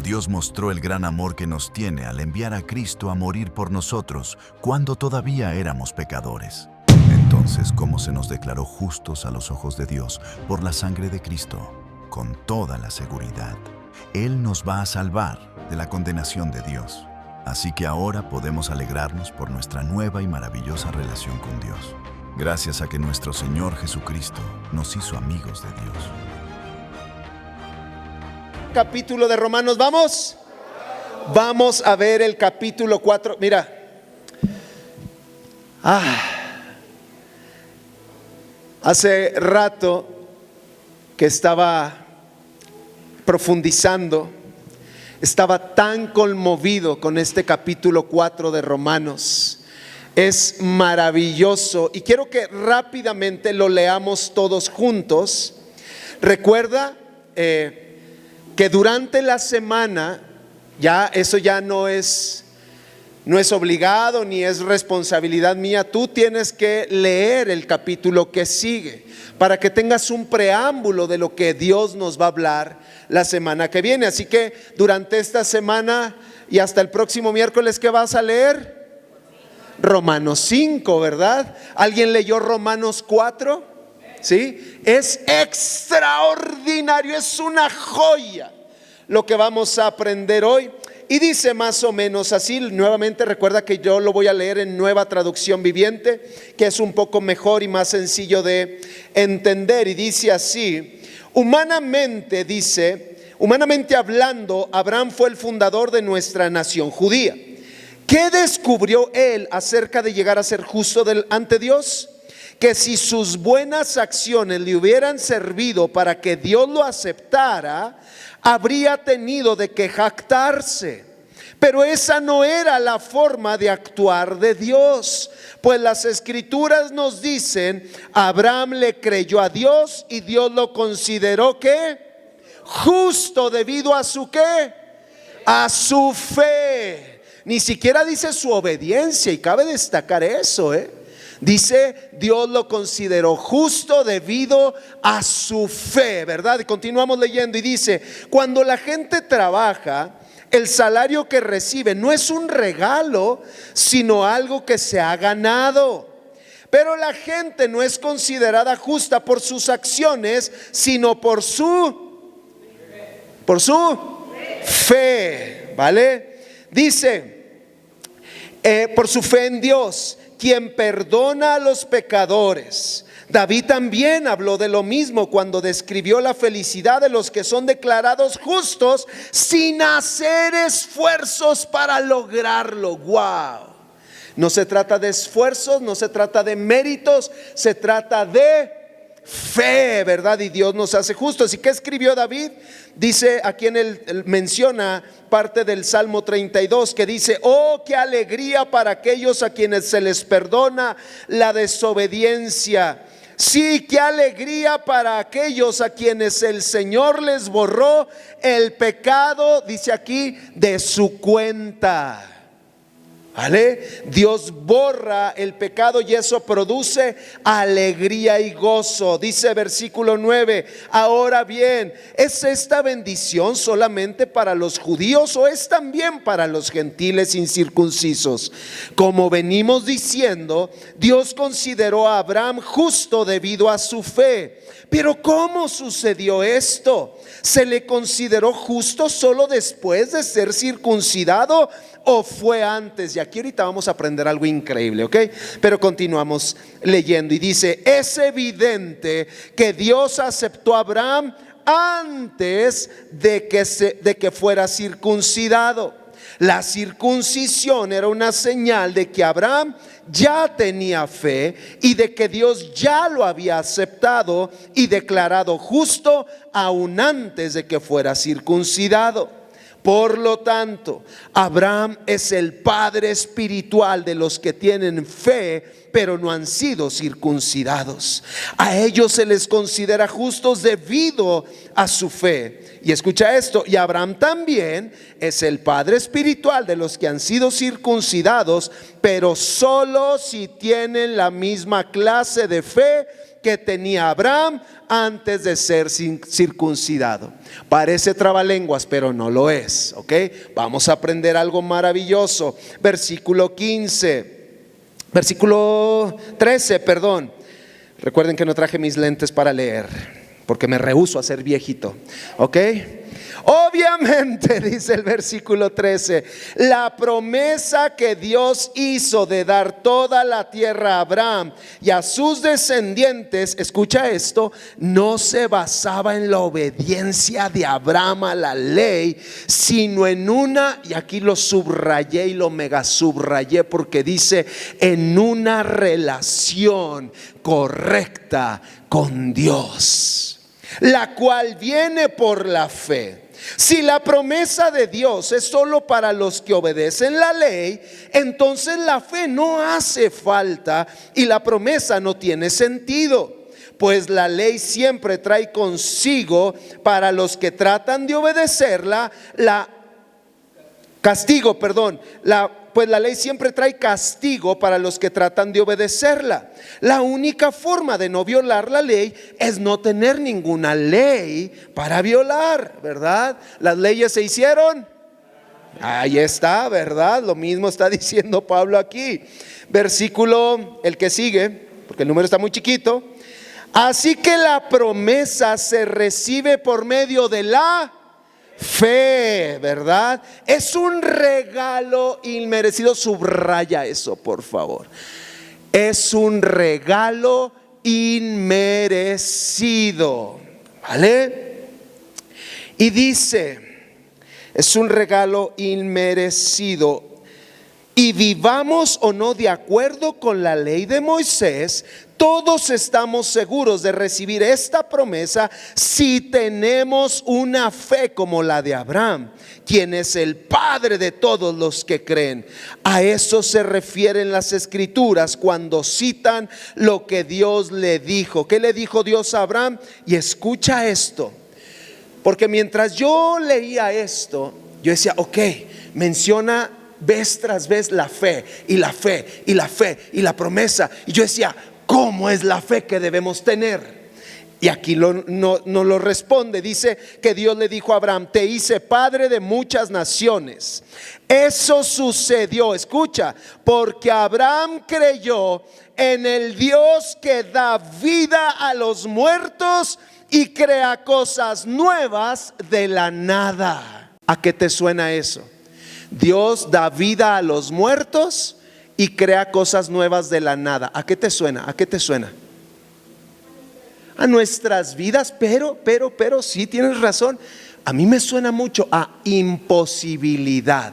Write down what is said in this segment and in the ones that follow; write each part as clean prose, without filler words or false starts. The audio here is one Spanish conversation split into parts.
Dios mostró el gran amor que nos tiene al enviar a Cristo a morir por nosotros cuando todavía éramos pecadores. Entonces, ¿cómo se nos declaró justos a los ojos de Dios por la sangre de Cristo? Con toda la seguridad, Él nos va a salvar de la condenación de Dios. Así que ahora podemos alegrarnos por nuestra nueva y maravillosa relación con Dios, gracias a que nuestro Señor Jesucristo nos hizo amigos de Dios. Capítulo de Romanos, vamos a ver el capítulo 4. Mira, hace rato que estaba profundizando, estaba tan conmovido con este capítulo 4 de Romanos. Es maravilloso y quiero que rápidamente lo leamos todos juntos. Recuerda que durante la semana, ya eso ya no es obligado ni es responsabilidad mía. Tú tienes que leer el capítulo que sigue para que tengas un preámbulo de lo que Dios nos va a hablar la semana que viene. Así que durante esta semana y hasta el próximo miércoles, ¿qué vas a leer? Romanos 5, ¿verdad? ¿Alguien leyó Romanos 4? ¿Sí? Es extraordinario, es una joya lo que vamos a aprender hoy. Y dice más o menos así, nuevamente recuerda que yo lo voy a leer en Nueva Traducción Viviente, que es un poco mejor y más sencillo de entender. Y dice así: humanamente hablando, Abraham fue el fundador de nuestra nación judía. ¿Qué descubrió él acerca de llegar a ser justo ante Dios? Que si sus buenas acciones le hubieran servido para que Dios lo aceptara, habría tenido de qué jactarse. Pero esa no era la forma de actuar de Dios, pues las escrituras nos dicen: Abraham le creyó a Dios y Dios lo consideró ¿qué? Justo debido a su ¿qué? A su fe. Ni siquiera dice su obediencia, y cabe destacar eso, Dice, Dios lo consideró justo debido a su fe, ¿verdad? Y continuamos leyendo y dice: cuando la gente trabaja, el salario que recibe no es un regalo, sino algo que se ha ganado. Pero la gente no es considerada justa por sus acciones, sino por su fe, ¿vale? Dice, por su fe en Dios, quien perdona a los pecadores. David también habló de lo mismo cuando describió la felicidad de los que son declarados justos sin hacer esfuerzos para lograrlo. Wow. No se trata de esfuerzos, no se trata de méritos, se trata de fe, ¿verdad? Y Dios nos hace justos. ¿Y qué escribió David? Dice aquí él menciona parte del Salmo 32 que dice: oh, qué alegría para aquellos a quienes se les perdona la desobediencia. Sí, qué alegría para aquellos a quienes el Señor les borró el pecado, dice aquí, de su cuenta. ¿Vale? Dios borra el pecado y eso produce alegría y gozo. Dice versículo 9: ahora bien, ¿es esta bendición solamente para los judíos o es también para los gentiles incircuncisos? Como venimos diciendo, Dios consideró a Abraham justo debido a su fe. Pero ¿cómo sucedió esto? ¿Se le consideró justo solo después de ser circuncidado o fue antes? Y aquí ahorita vamos a aprender algo increíble, ¿ok? Pero continuamos leyendo y dice: es evidente que Dios aceptó a Abraham antes de que fuera circuncidado. La circuncisión era una señal de que Abraham ya tenía fe y de que Dios ya lo había aceptado y declarado justo aún antes de que fuera circuncidado. Por lo tanto, Abraham es el padre espiritual de los que tienen fe pero no han sido circuncidados. A ellos se les considera justos debido a su fe. Y escucha esto: y Abraham también es el padre espiritual de los que han sido circuncidados, pero solo si tienen la misma clase de fe que tenía Abraham antes de ser circuncidado. Parece trabalenguas, pero no lo es, ¿ok? Vamos a aprender algo maravilloso. Versículo 13, perdón. Recuerden que no traje mis lentes para leer, porque me rehúso a ser viejito, ¿ok? Obviamente, dice el versículo 13, la promesa que Dios hizo de dar toda la tierra a Abraham y a sus descendientes, escucha esto, no se basaba en la obediencia de Abraham a la ley, sino en una, y aquí lo subrayé y lo mega subrayé porque dice, en una relación correcta con Dios, la cual viene por la fe. Si la promesa de Dios es solo para los que obedecen la ley, entonces la fe no hace falta y la promesa no tiene sentido, pues la ley siempre trae consigo para los que tratan de obedecerla pues la ley siempre trae castigo para los que tratan de obedecerla. La única forma de no violar la ley es no tener ninguna ley para violar, ¿verdad? Las leyes se hicieron. Ahí está, ¿verdad? Lo mismo está diciendo Pablo aquí. Versículo, el que sigue, porque el número está muy chiquito. Así que la promesa se recibe por medio de la fe, ¿verdad? Es un regalo inmerecido. Subraya eso, por favor. Es un regalo inmerecido, ¿vale? Y dice, es un regalo inmerecido. Y vivamos o no de acuerdo con la ley de Moisés, todos estamos seguros de recibir esta promesa si tenemos una fe como la de Abraham, quien es el padre de todos los que creen. A eso se refieren las escrituras cuando citan lo que Dios le dijo. ¿Qué le dijo Dios a Abraham? Y escucha esto, porque mientras yo leía esto, yo decía, ok, menciona vez tras vez la fe y la fe y la fe y la promesa. Y yo decía, ¿cómo es la fe que debemos tener? Y aquí no lo responde. Dice que Dios le dijo a Abraham, te hice padre de muchas naciones. Eso sucedió, escucha, porque Abraham creyó en el Dios que da vida a los muertos y crea cosas nuevas de la nada. ¿A qué te suena eso? Dios da vida a los muertos y crea cosas nuevas de la nada. ¿A qué te suena? ¿A qué te suena? A nuestras vidas, pero sí tienes razón. A mí me suena mucho a imposibilidad,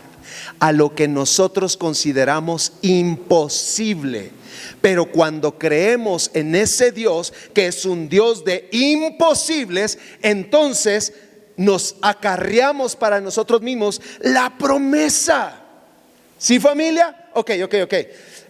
a lo que nosotros consideramos imposible. Pero cuando creemos en ese Dios que es un Dios de imposibles, entonces nos acarreamos para nosotros mismos la promesa. ¿Sí, familia? Ok.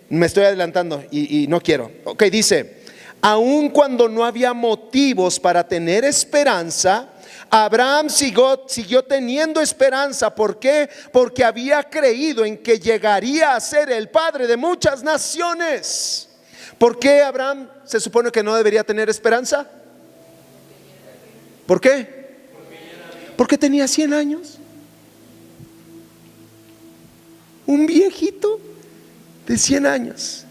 Me estoy adelantando y no quiero. Ok, dice, aun cuando no había motivos para tener esperanza, Abraham siguió teniendo esperanza. ¿Por qué? Porque había creído en que llegaría a ser el padre de muchas naciones. ¿Por qué Abraham se supone que no debería tener esperanza? ¿Por qué? Porque tenía 100 años. Un viejito de 100 años.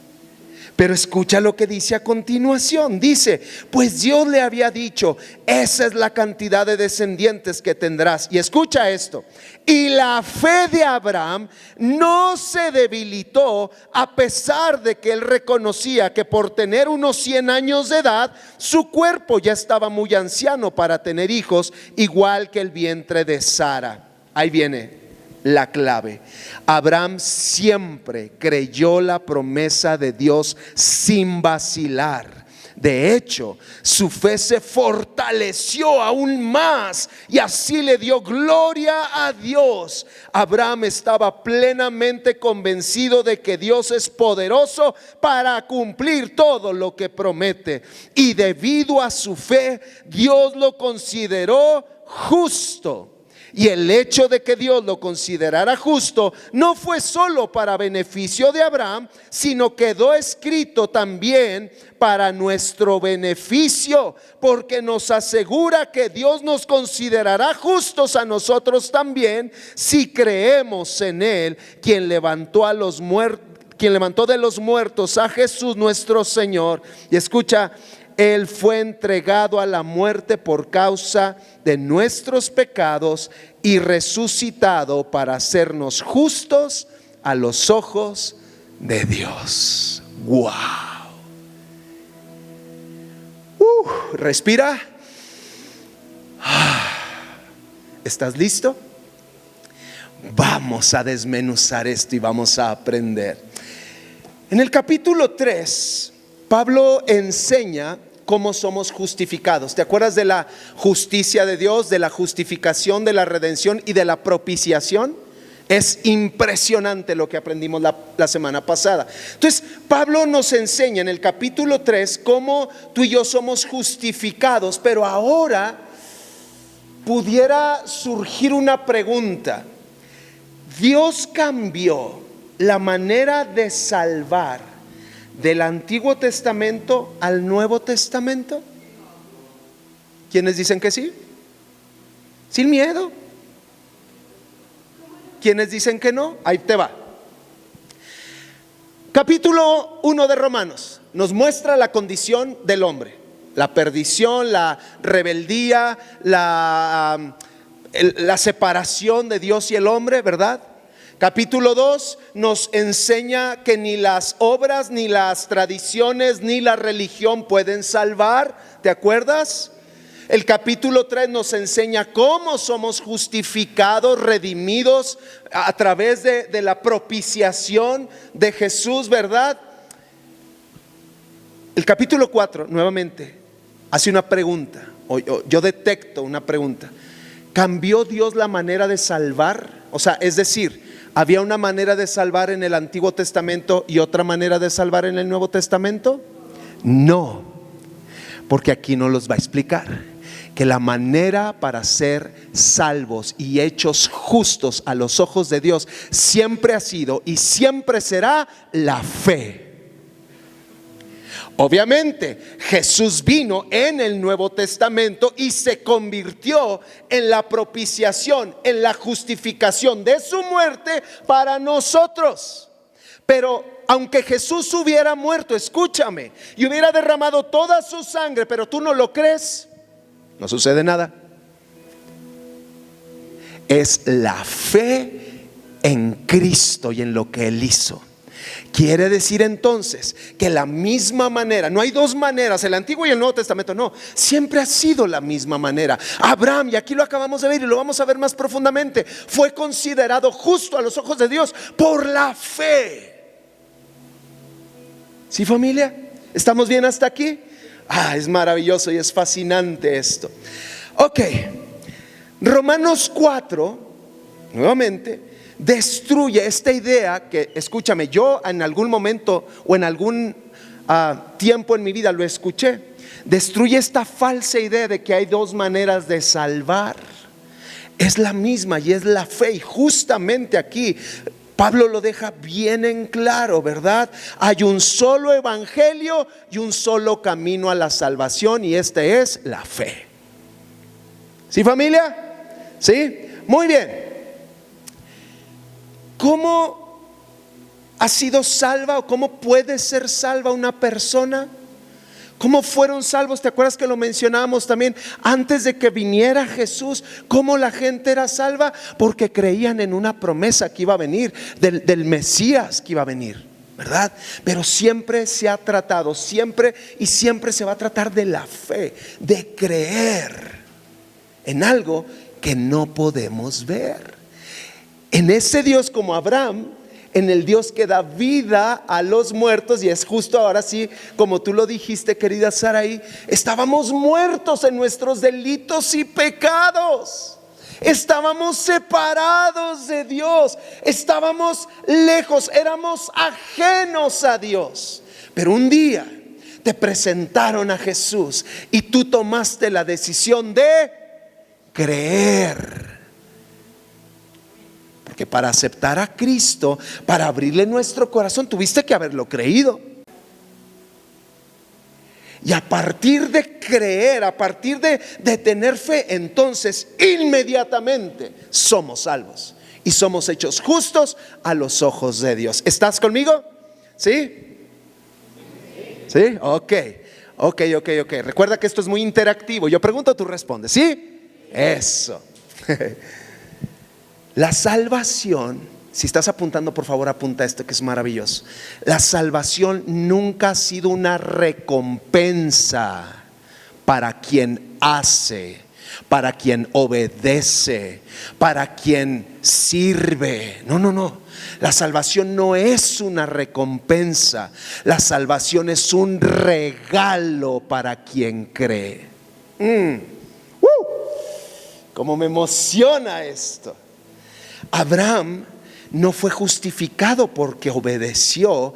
Pero escucha lo que dice a continuación. Dice, pues Dios le había dicho, esa es la cantidad de descendientes que tendrás. Y escucha esto. Y la fe de Abraham no se debilitó a pesar de que él reconocía que por tener unos 100 años de edad, su cuerpo ya estaba muy anciano para tener hijos, igual que el vientre de Sara. Ahí viene la clave. Abraham siempre creyó la promesa de Dios sin vacilar. De hecho, su fe se fortaleció aún más y así le dio gloria a Dios. Abraham estaba plenamente convencido de que Dios es poderoso para cumplir todo lo que promete. Y debido a su fe, Dios lo consideró justo. Y el hecho de que Dios lo considerara justo no fue solo para beneficio de Abraham, sino quedó escrito también para nuestro beneficio, porque nos asegura que Dios nos considerará justos a nosotros también si creemos en Él, quien levantó de los muertos a Jesús nuestro Señor. Y escucha, Él fue entregado a la muerte por causa de nuestros pecados y resucitado para hacernos justos a los ojos de Dios. ¡Wow! Respira. ¿Estás listo? Vamos a desmenuzar esto y vamos a aprender. En el capítulo 3, Pablo enseña cómo somos justificados. ¿Te acuerdas de la justicia de Dios, de la justificación, de la redención y de la propiciación? Es impresionante lo que aprendimos la semana pasada. Entonces, Pablo nos enseña en el capítulo 3 cómo tú y yo somos justificados, pero ahora pudiera surgir una pregunta. ¿Dios cambió la manera de salvar del Antiguo Testamento al Nuevo Testamento? ¿Quiénes dicen que sí? Sin miedo. ¿Quiénes dicen que no? Ahí te va. Capítulo 1 de Romanos nos muestra la condición del hombre, la perdición, la rebeldía, la separación de Dios y el hombre, ¿verdad? Capítulo 2 nos enseña que ni las obras, ni las tradiciones, ni la religión pueden salvar. ¿Te acuerdas? El capítulo 3 nos enseña cómo somos justificados, redimidos a través de la propiciación de Jesús, ¿verdad? El capítulo 4 nuevamente hace una pregunta, yo detecto una pregunta. ¿Cambió Dios la manera de salvar? O sea, es decir, ¿había una manera de salvar en el Antiguo Testamento y otra manera de salvar en el Nuevo Testamento? No, porque aquí no los va a explicar. Que la manera para ser salvos y hechos justos a los ojos de Dios siempre ha sido y siempre será la fe. Obviamente Jesús vino en el Nuevo Testamento y se convirtió en la propiciación, en la justificación de su muerte para nosotros. Pero aunque Jesús hubiera muerto, escúchame, y hubiera derramado toda su sangre, pero tú no lo crees, no sucede nada. Es la fe en Cristo y en lo que Él hizo. Quiere decir entonces que la misma manera, no hay dos maneras, el Antiguo y el Nuevo Testamento, no, siempre ha sido la misma manera. Abraham, y aquí lo acabamos de ver y lo vamos a ver más profundamente, fue considerado justo a los ojos de Dios por la fe. ¿Sí, familia? ¿Estamos bien hasta aquí? Es maravilloso y es fascinante esto. Ok, Romanos 4 nuevamente destruye esta idea que, escúchame, yo en algún momento o en algún tiempo en mi vida lo escuché. Destruye esta falsa idea de que hay dos maneras de salvar. Es la misma y es la fe. Y justamente aquí Pablo lo deja bien en claro, ¿verdad? Hay un solo evangelio y un solo camino a la salvación, y este es la fe. ¿Sí, familia? ¿Sí? Muy bien. ¿Cómo ha sido salva o cómo puede ser salva una persona? ¿Cómo fueron salvos? ¿Te acuerdas que lo mencionábamos también antes de que viniera Jesús? ¿Cómo la gente era salva? Porque creían en una promesa que iba a venir, del Mesías que iba a venir, ¿verdad? Pero siempre se ha tratado, siempre y siempre se va a tratar de la fe, de creer en algo que no podemos ver. En ese Dios como Abraham, en el Dios que da vida a los muertos. Y es justo ahora sí, como tú lo dijiste, querida Saraí, estábamos muertos en nuestros delitos y pecados. Estábamos separados de Dios, estábamos lejos, éramos ajenos a Dios. Pero un día te presentaron a Jesús y tú tomaste la decisión de creer. Porque para aceptar a Cristo, para abrirle nuestro corazón, tuviste que haberlo creído. Y a partir de creer, a partir de tener fe, entonces inmediatamente somos salvos y somos hechos justos a los ojos de Dios. ¿Estás conmigo? ¿Sí? ¿Sí? Ok. Recuerda que esto es muy interactivo. Yo pregunto, tú respondes. ¿Sí? Eso. La salvación, si estás apuntando, por favor apunta esto que es maravilloso. La salvación nunca ha sido una recompensa para quien hace, para quien obedece, para quien sirve. No. La salvación no es una recompensa. La salvación es un regalo para quien cree. Cómo me emociona esto. Abraham no fue justificado porque obedeció,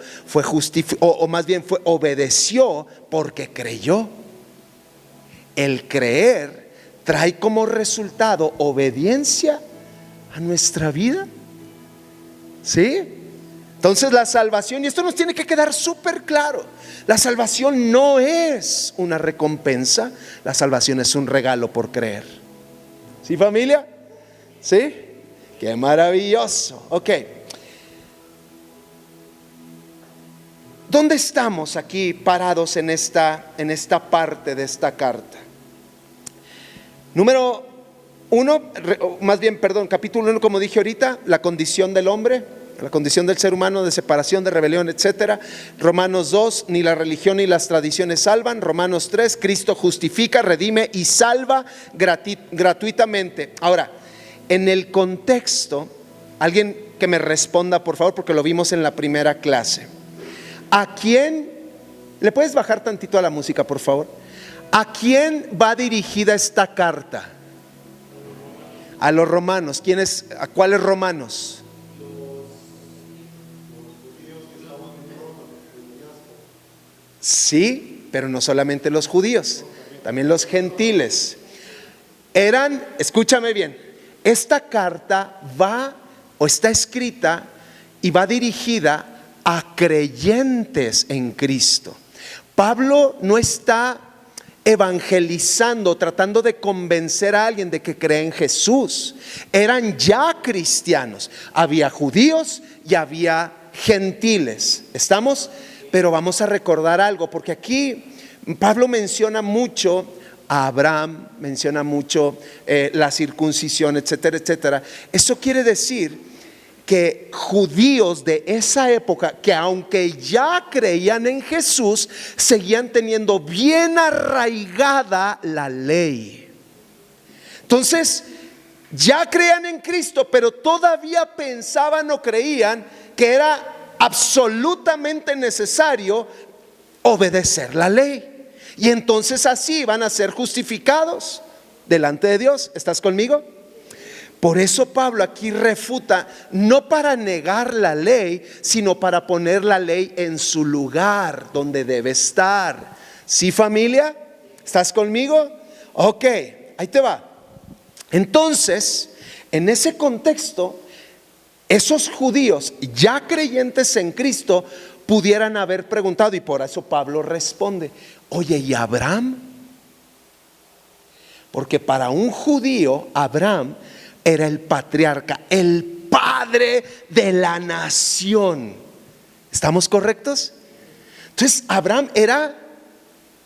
obedeció porque creyó. El creer trae como resultado obediencia a nuestra vida. ¿Sí? Entonces la salvación, y esto nos tiene que quedar súper claro, la salvación no es una recompensa, la salvación es un regalo por creer. ¿Sí, familia? ¿Sí? ¡Qué maravilloso! Ok. ¿Dónde estamos aquí parados en esta parte de esta carta? Número 1, capítulo 1, como dije ahorita, la condición del hombre, la condición del ser humano, de separación, de rebelión, etcétera. Romanos 2, ni la religión ni las tradiciones salvan. Romanos 3, Cristo justifica, redime y salva gratuitamente. Ahora, en el contexto, alguien que me responda, por favor, porque lo vimos en la primera clase. ¿A quién? ¿Le puedes bajar tantito a la música, por favor? ¿A quién va dirigida esta carta? A los romanos. ¿A cuáles romanos? Sí, pero no solamente los judíos, también los gentiles. Escúchame bien, esta carta está escrita y va dirigida a creyentes en Cristo. Pablo no está evangelizando, tratando de convencer a alguien de que cree en Jesús. Eran ya cristianos, había judíos y había gentiles. ¿Estamos? Pero vamos a recordar algo, porque aquí Pablo menciona mucho a Abraham, menciona mucho la circuncisión, etcétera, etcétera. Eso quiere decir que judíos de esa época, que aunque ya creían en Jesús, seguían teniendo bien arraigada la ley. Entonces, ya creían en Cristo, pero todavía pensaban o creían que era absolutamente necesario obedecer la ley. Y entonces así van a ser justificados delante de Dios. ¿Estás conmigo? Por eso Pablo aquí refuta, no para negar la ley, sino para poner la ley en su lugar donde debe estar. ¿Sí, familia? ¿Estás conmigo? Ok, ahí te va. Entonces, en ese contexto, esos judíos ya creyentes en Cristo pudieran haber preguntado, y por eso Pablo responde: oye, ¿y Abraham? Porque para un judío Abraham era el patriarca, el padre de la nación. ¿Estamos correctos? Entonces Abraham era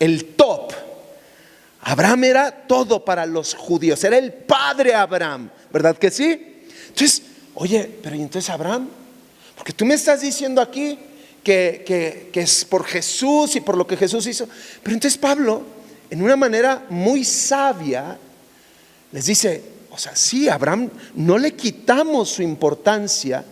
el top. Abraham era todo para los judíos, era el padre Abraham, ¿verdad que sí? Entonces, oye, pero ¿y entonces Abraham? Porque tú me estás diciendo aquí que es por Jesús y por lo que Jesús hizo. Pero entonces Pablo, en una manera muy sabia, les dice: o sea, sí, Abraham no le quitamos su importancia,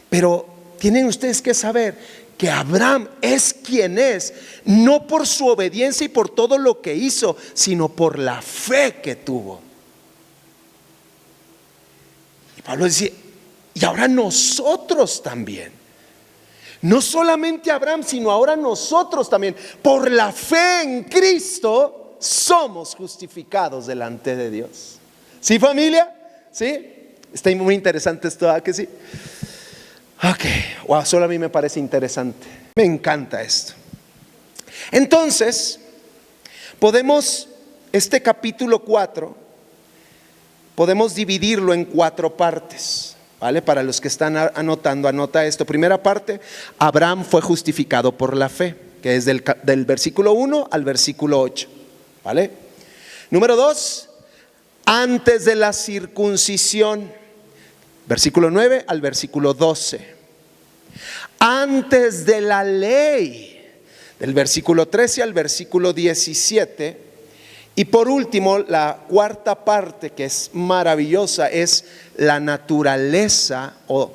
pero tienen ustedes que saber que Abraham es quien es, no por su obediencia y por todo lo que hizo, sino por la fe que tuvo. Y Pablo dice: y ahora nosotros también. No solamente Abraham, sino ahora nosotros también, por la fe en Cristo, somos justificados delante de Dios. ¿Sí, familia? ¿Sí? Está muy interesante esto, ¿ah que sí? Ok, wow, solo a mí me parece interesante. Me encanta esto. Entonces, este capítulo 4, podemos dividirlo en 4 partes, ¿vale? Para los que están anotando, anota esto. Primera parte, Abraham fue justificado por la fe, que es del versículo 1 al versículo 8, ¿vale? Número 2, antes de la circuncisión, versículo 9 al versículo 12. Antes de la ley, del versículo 13 al versículo 17. Y por último, la cuarta parte, que es maravillosa, es la naturaleza, o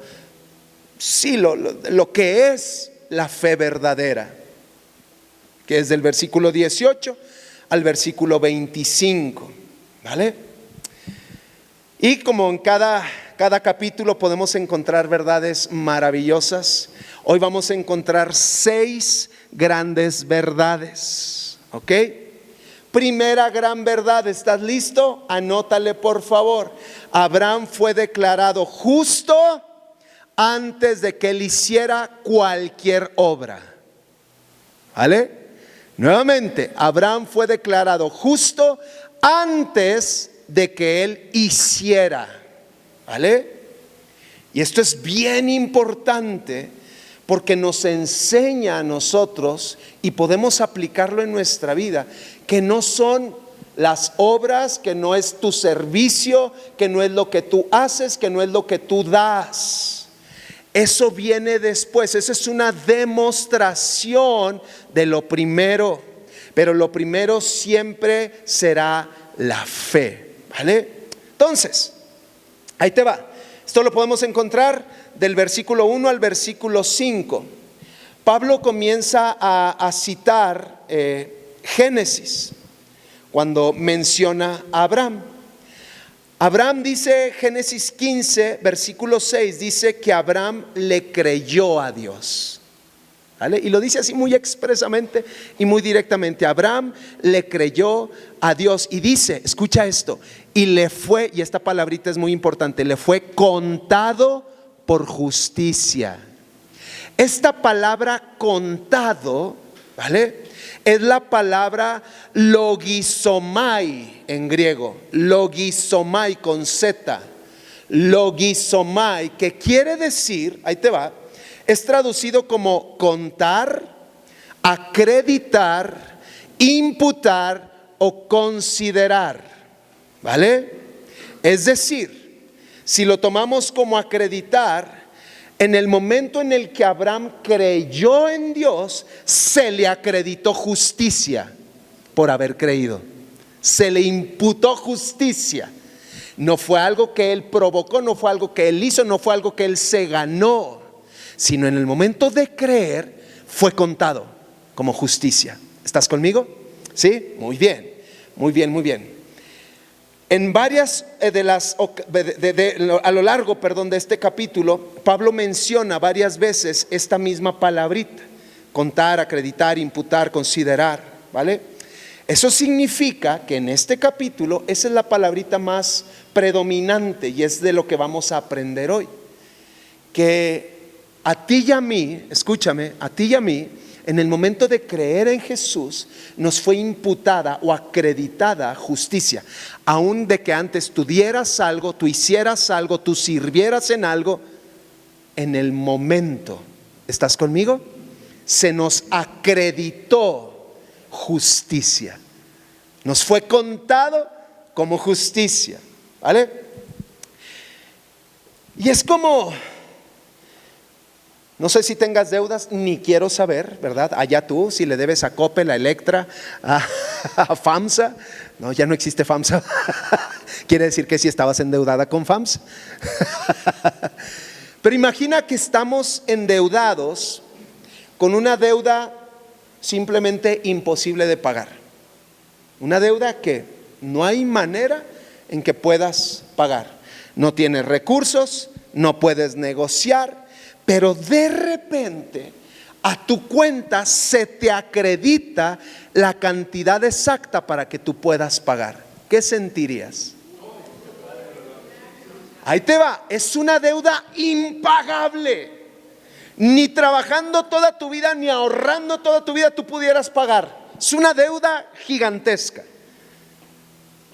sí, lo que es la fe verdadera, que es del versículo 18 al versículo 25, ¿vale? Y como en cada capítulo podemos encontrar verdades maravillosas, hoy vamos a encontrar 6 grandes verdades, ¿ok? Primera gran verdad, ¿estás listo? Anótale por favor. Abraham fue declarado justo antes de que él hiciera cualquier obra, ¿vale? Nuevamente, Abraham fue declarado justo antes de que él hiciera, ¿vale? Y esto es bien importante porque nos enseña a nosotros, y podemos aplicarlo en nuestra vida, que no son las obras, que no es tu servicio, que no es lo que tú haces, que no es lo que tú das. Eso viene después, eso es una demostración de lo primero, pero lo primero siempre será la fe, ¿vale? Entonces, ahí te va. Esto lo podemos encontrar del versículo 1 al versículo 5. Pablo comienza a citar Génesis cuando menciona a Abraham. Abraham dice, Génesis 15, versículo 6, dice que Abraham le creyó a Dios, ¿vale? Y lo dice así muy expresamente y muy directamente. Abraham le creyó a Dios y dice, escucha esto, y le fue, y esta palabrita es muy importante, le fue contado por justicia. Esta palabra contado, ¿vale? Es la palabra logizomai en griego, logizomai con Z, logizomai, que quiere decir, ahí te va, es traducido como contar, acreditar, imputar o considerar, ¿vale? Es decir, si lo tomamos como acreditar, en el momento en el que Abraham creyó en Dios, se le acreditó justicia por haber creído. Se le imputó justicia. No fue algo que él provocó, no fue algo que él hizo, no fue algo que él se ganó, sino en el momento de creer fue contado como justicia. ¿Estás conmigo? ¿Sí? Muy bien, muy bien, muy bien. En varias a lo largo, de este capítulo, Pablo menciona varias veces esta misma palabrita: contar, acreditar, imputar, considerar, ¿vale? Eso significa que en este capítulo esa es la palabrita más predominante y es de lo que vamos a aprender hoy. Que a ti y a mí, escúchame, a ti y a mí, en el momento de creer en Jesús, nos fue imputada o acreditada justicia. Aún de que antes tú dieras algo, tú hicieras algo, tú sirvieras en algo, en el momento, ¿estás conmigo? Se nos acreditó justicia. Nos fue contado como justicia, ¿vale? Y es como... No sé si tengas deudas, ni quiero saber, ¿verdad? Allá tú, si le debes a Coppel, a Electra, a FAMSA. No, ya no existe FAMSA. Quiere decir que sí estabas endeudada con FAMSA. Pero imagina que estamos endeudados con una deuda simplemente imposible de pagar. Una deuda que no hay manera en que puedas pagar. No tienes recursos, no puedes negociar. Pero de repente a tu cuenta se te acredita la cantidad exacta para que tú puedas pagar. ¿Qué sentirías? Ahí te va, es una deuda impagable. Ni trabajando toda tu vida, ni ahorrando toda tu vida tú pudieras pagar. Es una deuda gigantesca.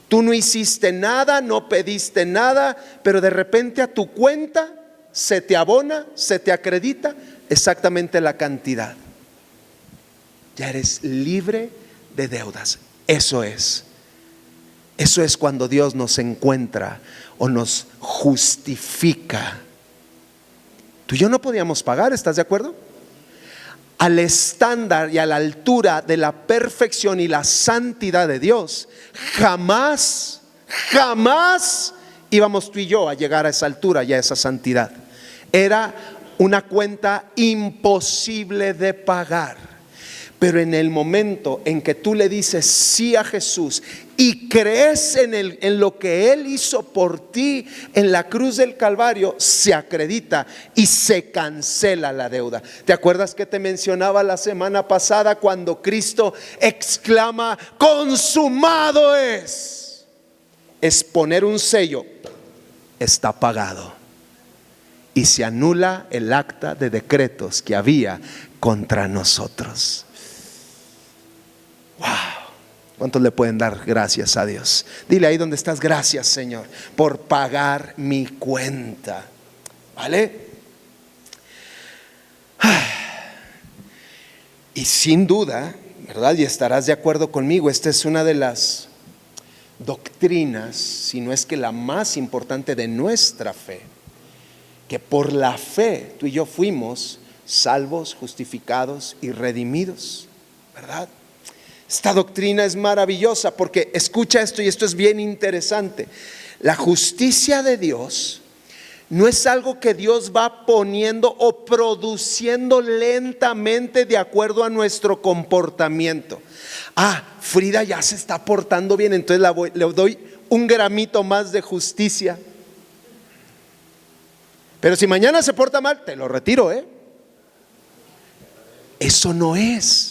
Tú no hiciste nada, no pediste nada, pero de repente a tu cuenta se te abona, se te acredita exactamente la cantidad. Ya eres libre de deudas. Eso es cuando Dios nos encuentra o nos justifica. Tú y yo no podíamos pagar, ¿estás de acuerdo? Al estándar y a la altura de la perfección y la santidad de Dios, jamás íbamos tú y yo a llegar a esa altura y a esa santidad. Era una cuenta imposible de pagar. Pero en el momento en que tú le dices sí a Jesús y crees en lo que Él hizo por ti en la cruz del Calvario, se acredita y se cancela la deuda. ¿Te acuerdas que te mencionaba la semana pasada cuando Cristo exclama: consumado es? Es poner un sello, está pagado, y se anula el acta de decretos que había contra nosotros. Wow. ¿Cuántos le pueden dar gracias a Dios? Dile ahí donde estás: gracias, Señor, por pagar mi cuenta. ¿Vale? Y sin duda, ¿verdad? Y estarás de acuerdo conmigo, esta es una de las doctrinas, si no es que la más importante de nuestra fe, que por la fe tú y yo fuimos salvos, justificados y redimidos, ¿verdad? Esta doctrina es maravillosa porque escucha esto, y esto es bien interesante. La justicia de Dios no es algo que Dios va poniendo o produciendo lentamente de acuerdo a nuestro comportamiento. Frida ya se está portando bien, entonces le doy un gramito más de justicia. Pero si mañana se porta mal, te lo retiro, Eso no es.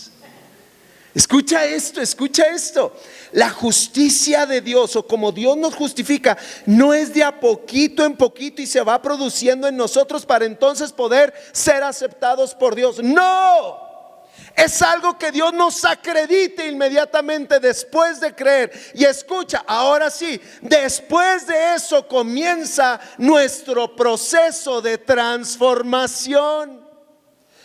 Escucha esto. La justicia de Dios, o como Dios nos justifica, no es de a poquito en poquito y se va produciendo en nosotros para entonces poder ser aceptados por Dios. No, es algo que Dios nos acredita inmediatamente después de creer. Y escucha, ahora sí, después de eso comienza nuestro proceso de transformación,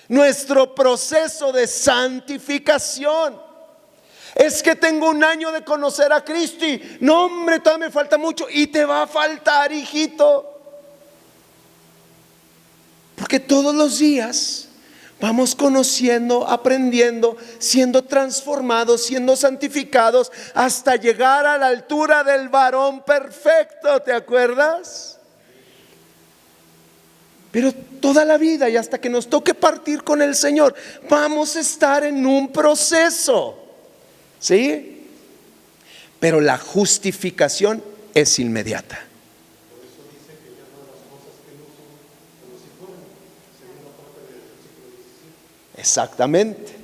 nuestro proceso de santificación. Es que tengo un año de conocer a Cristo y no, hombre, todavía me falta mucho. Y te va a faltar, hijito, porque todos los días vamos conociendo, aprendiendo, siendo transformados, siendo santificados, hasta llegar a la altura del varón perfecto. ¿Te acuerdas? Pero toda la vida y hasta que nos toque partir con el Señor, vamos a estar en un proceso, ¿sí? Pero la justificación es inmediata. Exactamente.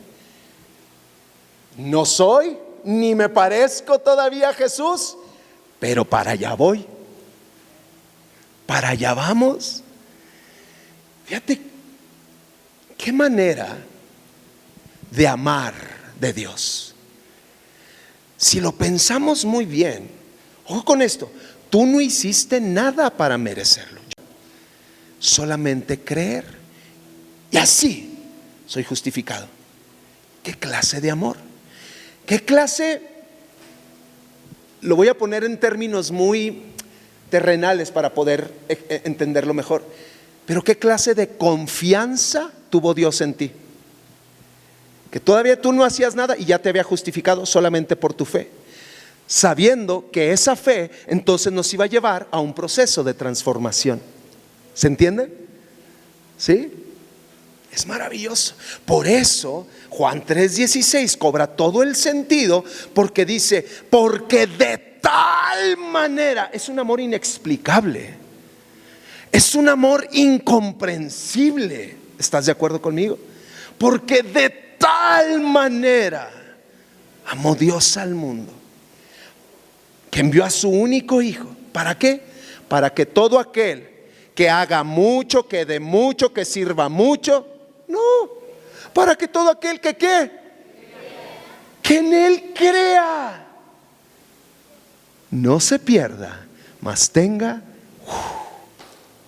No soy ni me parezco todavía a Jesús, pero para allá voy. Para allá vamos. Fíjate qué manera de amar de Dios. Si lo pensamos muy bien, ojo con esto, tú no hiciste nada para merecerlo, solamente creer, y así soy justificado. ¿Qué clase de amor? ¿Qué clase? Lo voy a poner en términos muy terrenales para poder entenderlo mejor. Pero ¿qué clase de confianza tuvo Dios en ti? Que todavía tú no hacías nada y ya te había justificado solamente por tu fe, sabiendo que esa fe entonces nos iba a llevar a un proceso de transformación. ¿Se entiende? ¿Sí? Es maravilloso. Por eso Juan 3:16 cobra todo el sentido, porque dice: porque de tal manera, es un amor inexplicable, es un amor incomprensible. ¿Estás de acuerdo conmigo? Porque de tal manera amó Dios al mundo, que envió a su único hijo. ¿Para qué? para que todo aquel que haga mucho, que dé mucho, que sirva mucho. No, para que todo aquel que ¿qué? Que en Él crea, no se pierda, mas tenga.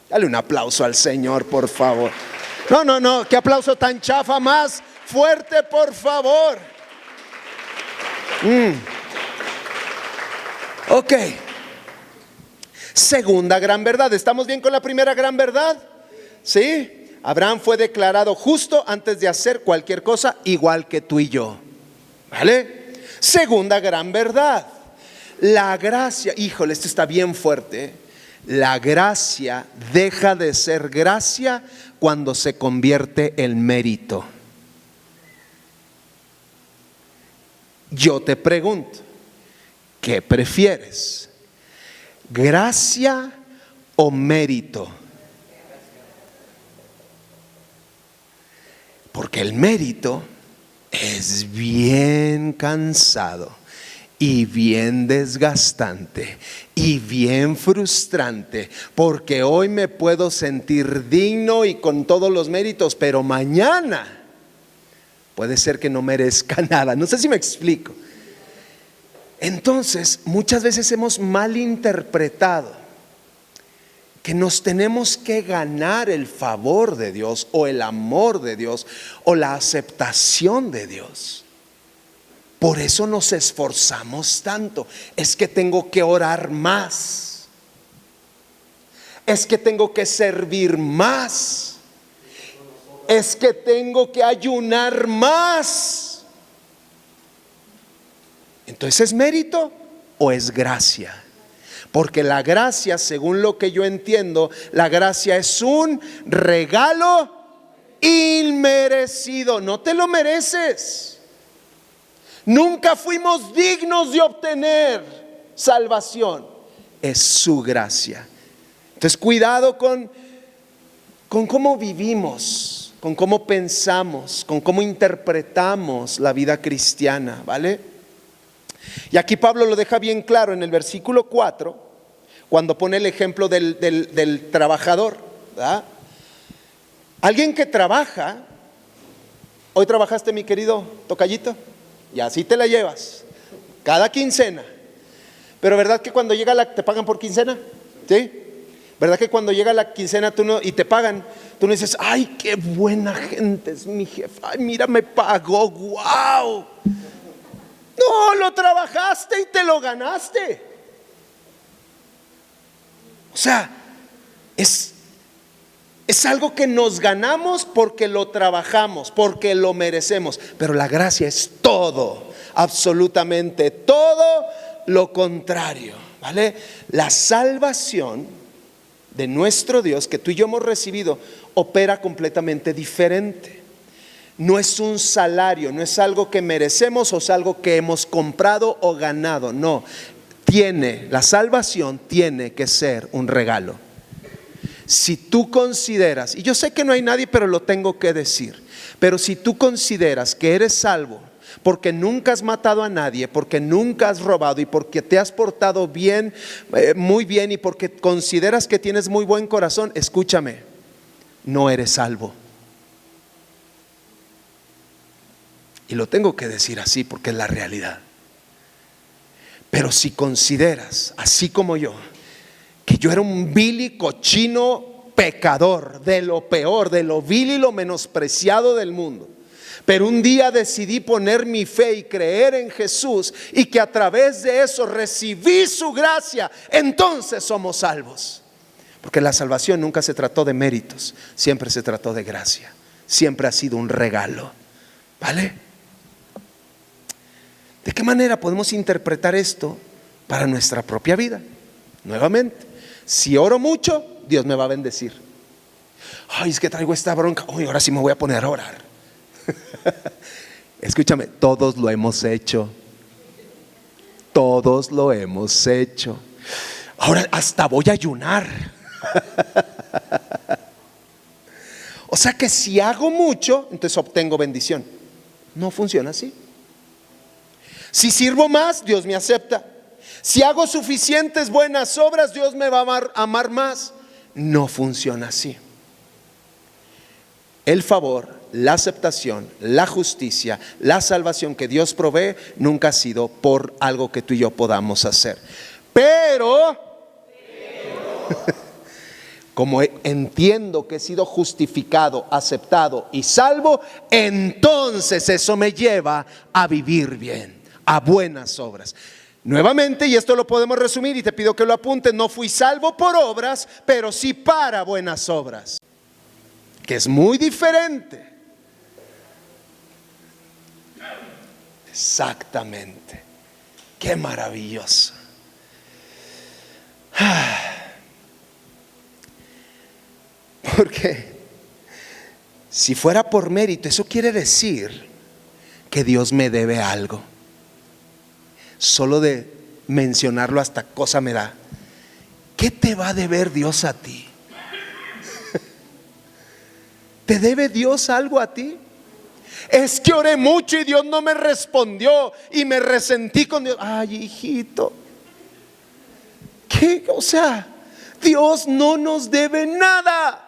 Dale un aplauso al Señor, por favor. No, qué aplauso tan chafa, más fuerte, por favor. Ok. Segunda gran verdad. ¿Estamos bien con la primera gran verdad? ¿Sí? Abraham fue declarado justo antes de hacer cualquier cosa, igual que tú y yo. ¿Vale? Segunda gran verdad. La gracia, híjole, esto está bien fuerte. La gracia deja de ser gracia cuando se convierte en mérito. Yo te pregunto, ¿qué prefieres? ¿Gracia o mérito? Porque el mérito es bien cansado y bien desgastante y bien frustrante, porque hoy me puedo sentir digno y con todos los méritos, pero mañana puede ser que no merezca nada. No sé si me explico. Entonces, muchas veces hemos malinterpretado que nos tenemos que ganar el favor de Dios o el amor de Dios o la aceptación de Dios. Por eso nos esforzamos tanto. Es que tengo que orar más. Es que tengo que servir más. Es que tengo que ayunar más. Entonces, ¿es mérito o es gracia? Porque la gracia, según lo que yo entiendo, la gracia es un regalo inmerecido. No te lo mereces. Nunca fuimos dignos de obtener salvación. Es su gracia. Entonces, cuidado con cómo vivimos, con cómo pensamos, con cómo interpretamos la vida cristiana, ¿vale? Y aquí Pablo lo deja bien claro en el versículo 4, cuando pone el ejemplo del trabajador, ¿verdad? Alguien que trabaja. Hoy trabajaste, mi querido tocallito, y así te la llevas cada quincena. Pero ¿verdad que cuando llega te pagan por quincena? ¿Sí? ¿Verdad que cuando llega la quincena y te pagan, tú no dices, ay, qué buena gente es mi jefe, ay, mira, me pagó, wow? No, lo trabajaste y te lo ganaste. O sea, es algo que nos ganamos porque lo trabajamos, porque lo merecemos. Pero la gracia es todo, absolutamente todo lo contrario, ¿vale? La salvación de nuestro Dios que tú y yo hemos recibido opera completamente diferente. No es un salario, no es algo que merecemos o es algo que hemos comprado o ganado. No, la salvación tiene que ser un regalo. Si tú consideras, y yo sé que no hay nadie, pero lo tengo que decir, pero si tú consideras que eres salvo porque nunca has matado a nadie, porque nunca has robado y porque te has portado bien, muy bien, y porque consideras que tienes muy buen corazón, escúchame, no eres salvo. Y lo tengo que decir así porque es la realidad. Pero si consideras, así como yo, que yo era un vil y cochino pecador, de lo peor, de lo vil y lo menospreciado del mundo, pero un día decidí poner mi fe y creer en Jesús, y que a través de eso recibí su gracia, entonces somos salvos. Porque la salvación nunca se trató de méritos, siempre se trató de gracia, siempre ha sido un regalo, ¿vale? ¿De qué manera podemos interpretar esto para nuestra propia vida? Nuevamente, si oro mucho, Dios me va a bendecir. Ay, es que traigo esta bronca. Uy, ahora sí me voy a poner a orar. Escúchame, todos lo hemos hecho. Todos lo hemos hecho. Ahora hasta voy a ayunar. O sea que si hago mucho, entonces obtengo bendición. No funciona así. Si sirvo más, Dios me acepta. Si hago suficientes buenas obras, Dios me va a amar más. No funciona así. El favor, la aceptación, la justicia, la salvación que Dios provee nunca ha sido por algo que tú y yo podamos hacer. Pero como entiendo que he sido justificado, aceptado y salvo, entonces eso me lleva a vivir bien, a buenas obras. Nuevamente, y esto lo podemos resumir y te pido que lo apuntes, no fui salvo por obras, pero sí para buenas obras, que es muy diferente. Exactamente. Qué maravilloso. Porque si fuera por mérito, eso quiere decir que Dios me debe algo. Solo de mencionarlo hasta cosa me da. ¿Qué te va a deber Dios a ti? ¿Te debe Dios algo a ti? Es que oré mucho y Dios no me respondió y me resentí con Dios. Ay, hijito, ¿qué? O sea, Dios no nos debe nada.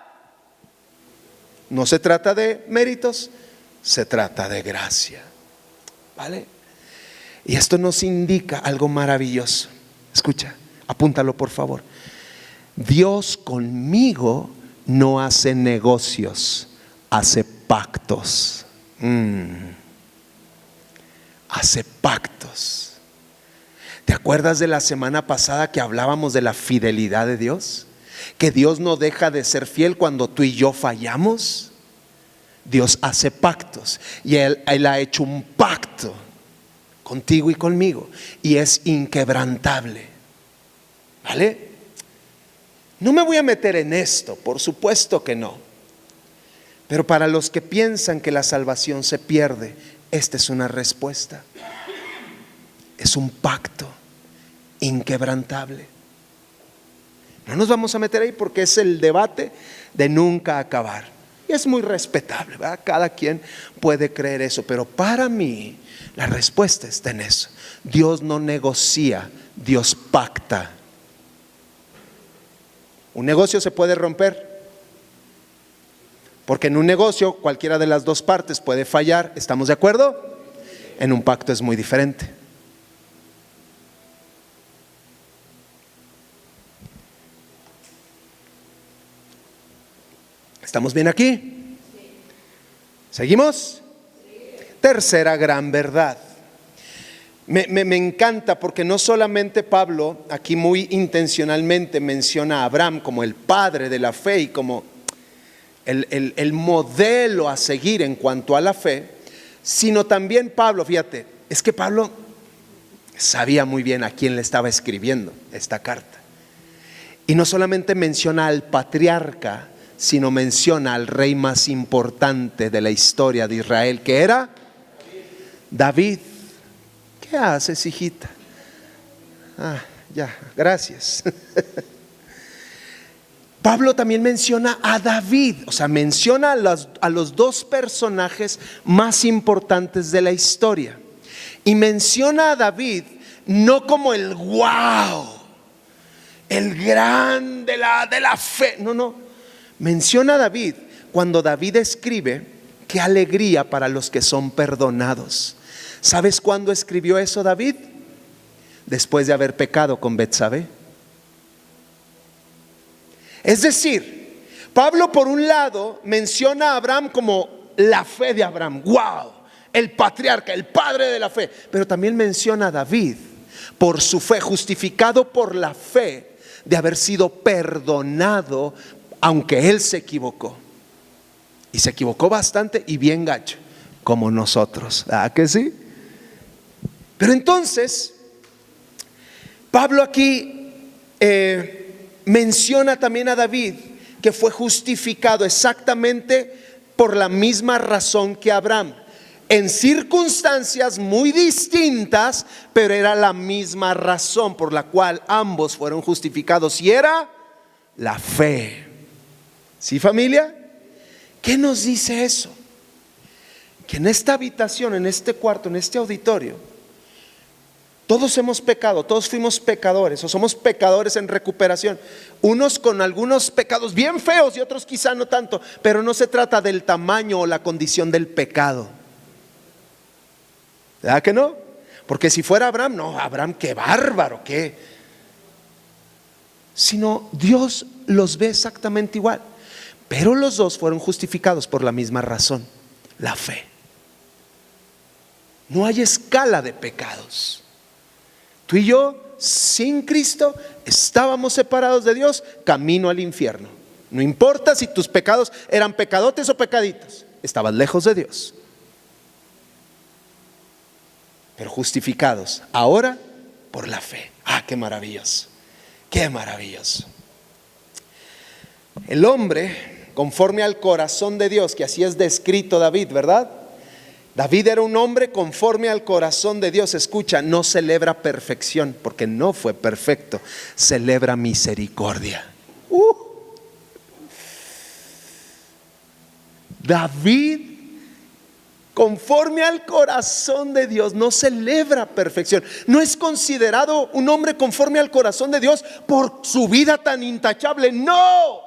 No se trata de méritos, se trata de gracia. ¿Vale? Y esto nos indica algo maravilloso. Escucha, apúntalo por favor. Dios conmigo no hace negocios, hace pactos. Hace pactos. ¿Te acuerdas de la semana pasada que hablábamos de la fidelidad de Dios? Que Dios no deja de ser fiel cuando tú y yo fallamos. Dios hace pactos y Él ha hecho un pacto contigo y conmigo y es inquebrantable. ¿Vale? No me voy a meter en esto, por supuesto que no. Pero para los que piensan que la salvación se pierde, esta es una respuesta. Es un pacto inquebrantable. No nos vamos a meter ahí porque es el debate de nunca acabar. Y es muy respetable, ¿verdad? Cada quien puede creer eso. Pero para mí la respuesta está en eso. Dios no negocia, Dios pacta. Un negocio se puede romper. Porque en un negocio cualquiera de las dos partes puede fallar. ¿Estamos de acuerdo? En un pacto es muy diferente. ¿Estamos bien aquí? ¿Seguimos? Tercera gran verdad. Me encanta porque no solamente Pablo aquí muy intencionalmente menciona a Abraham como el padre de la fe y como el modelo a seguir en cuanto a la fe, sino también Pablo, fíjate, es que Pablo sabía muy bien a quién le estaba escribiendo esta carta. Y no solamente menciona al patriarca, sino menciona al rey más importante de la historia de Israel, que era David. ¿Qué haces, hijita? Ya, gracias. Pablo también menciona a David, o sea, menciona a los dos personajes más importantes de la historia. Y menciona a David no como el wow, el gran de la fe. No. Menciona a David cuando David escribe: qué alegría para los que son perdonados. ¿Sabes cuándo escribió eso David? Después de haber pecado con Betsabé. Es decir, Pablo por un lado menciona a Abraham como la fe de Abraham, wow, el patriarca, el padre de la fe. Pero también menciona a David por su fe, justificado por la fe de haber sido perdonado, aunque él se equivocó. Y se equivocó bastante y bien gacho, como nosotros. ¿Ah, que sí? Pero entonces, Pablo aquí menciona también a David, que fue justificado exactamente por la misma razón que Abraham, en circunstancias muy distintas, pero era la misma razón por la cual ambos fueron justificados, y era la fe. ¿Sí, familia? ¿Qué nos dice eso? Que en esta habitación, en este cuarto, en este auditorio, Todos hemos pecado, todos fuimos pecadores o somos pecadores en recuperación. Unos con algunos pecados bien feos y otros quizá no tanto, pero no se trata del tamaño o la condición del pecado. ¿Verdad que no? Porque si fuera Abraham, no, Abraham qué bárbaro, qué. Sino Dios los ve exactamente igual. Pero los dos fueron justificados por la misma razón, la fe. No hay escala de pecados. Tú y yo, sin Cristo, estábamos separados de Dios, camino al infierno. No importa si tus pecados eran pecadotes o pecaditos, estabas lejos de Dios. Pero justificados ahora por la fe. Ah, qué maravilloso, qué maravilloso. El hombre, conforme al corazón de Dios, que así es descrito David, ¿verdad? David era un hombre conforme al corazón de Dios. Escucha, no celebra perfección, porque no fue perfecto. Celebra misericordia. David, conforme al corazón de Dios, no celebra perfección. No es considerado un hombre conforme al corazón de Dios por su vida tan intachable, no,